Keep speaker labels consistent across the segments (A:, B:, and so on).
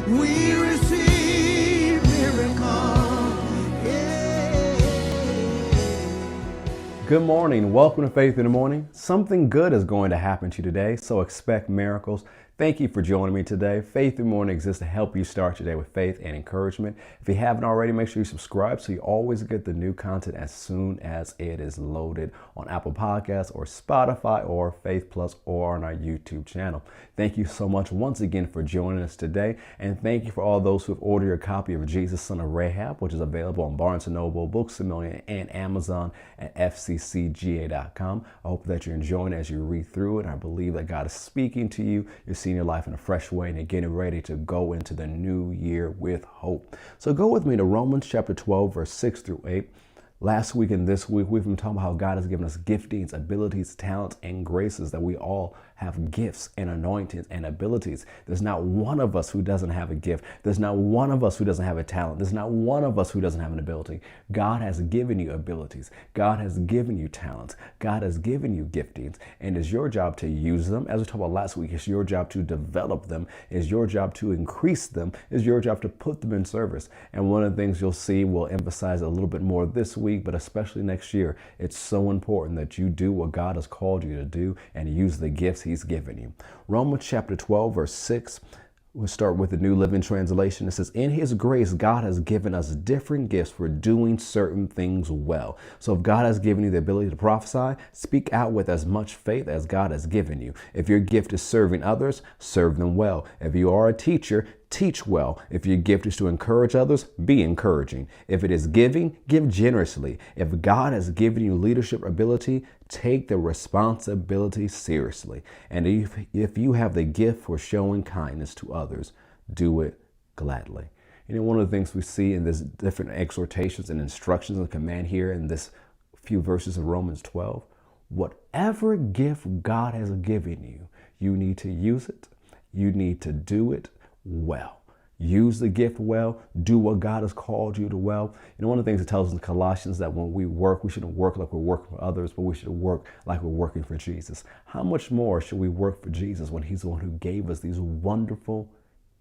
A: We receive miracle. Yeah.
B: Good morning. Welcome to Faith in the Morning. Something good is going to happen to you today, so expect miracles. Thank you for joining me today. Faith in the Morning exists to help you start your day with faith and encouragement. If you haven't already, make sure you subscribe so you always get the new content as soon as it is loaded on Apple Podcasts or Spotify or Faith Plus or on our YouTube channel. Thank you so much once again for joining us today. And thank you for all those who have ordered your copy of Jesus, Son of Rahab, which is available on Barnes & Noble, Books A Million, and Amazon at fccga.com. I hope that you're enjoying it as you read through it. I believe that God is speaking to you. You're seeing your life in a fresh way and you're getting ready to go into the new year with hope. So go with me to Romans chapter 12, verse 6 through 8. Last week and this week, we've been talking about how God has given us giftings, abilities, talents, and graces, that we all have gifts and anointings and abilities. There's not one of us who doesn't have a gift. There's not one of us who doesn't have a talent. There's not one of us who doesn't have an ability. God has given you abilities. God has given you talents. God has given you giftings. And it's your job to use them. As we talked about last week, it's your job to develop them. It's your job to increase them. It's your job to put them in service. And one of the things you'll see, we'll emphasize a little bit more this week, but especially next year, it's so important that you do what God has called you to do and use the gifts He's given you. Romans chapter 12, verse 6. We'll start with the New Living Translation. It says, in His grace, God has given us different gifts for doing certain things well. So if God has given you the ability to prophesy, speak out with as much faith as God has given you. If your gift is serving others, serve them well. If you are a teacher, teach well. If your gift is to encourage others, be encouraging. If it is giving, give generously. If God has given you leadership ability, take the responsibility seriously. And if you have the gift for showing kindness to others, do it gladly. You know, one of the things we see in this different exhortations and instructions and command here in this few verses of Romans 12, whatever gift God has given you, you need to use it. You need to do it well. Use the gift well. Do what God has called you to well. You know, one of the things it tells us in Colossians that when we work, we shouldn't work like we're working for others, but we should work like we're working for Jesus. How much more should we work for Jesus when He's the one who gave us these wonderful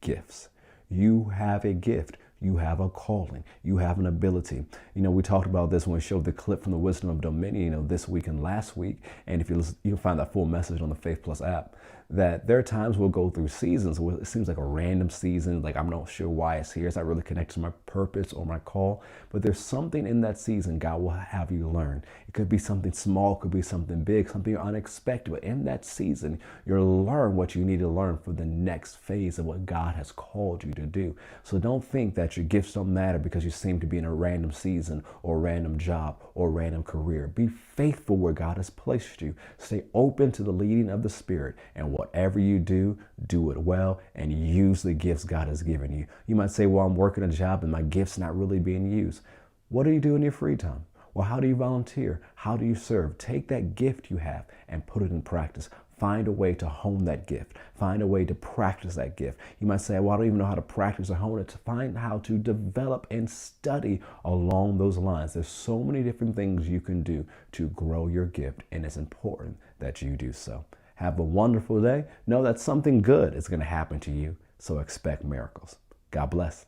B: gifts? You have a gift. You have a calling. You have an ability. You know, we talked about this when we showed the clip from the Wisdom of Dominion, you know, this week and last week. And if you listen, you can find that full message on the Faith Plus app. That there are times we'll go through seasons where it seems like a random season, like I'm not sure why it's here. It's not really connected to my purpose or my call. But there's something in that season God will have you learn. It could be something small, it could be something big, something unexpected. But in that season, you'll learn what you need to learn for the next phase of what God has called you to do. So don't think that your gifts don't matter because you seem to be in a random season or random job or random career. Be faithful where God has placed you. Stay open to the leading of the Spirit, and whatever you do, do it well and use the gifts God has given you. You might say, well, I'm working a job and my gift's not really being used. What do you do in your free time? Well, how do you volunteer? How do you serve? Take that gift you have and put it in practice. Find a way to hone that gift. Find a way to practice that gift. You might say, well, I don't even know how to practice or hone it. To find how to develop and study along those lines. There's so many different things you can do to grow your gift, and it's important that you do so. Have a wonderful day. Know that something good is going to happen to you, so expect miracles. God bless.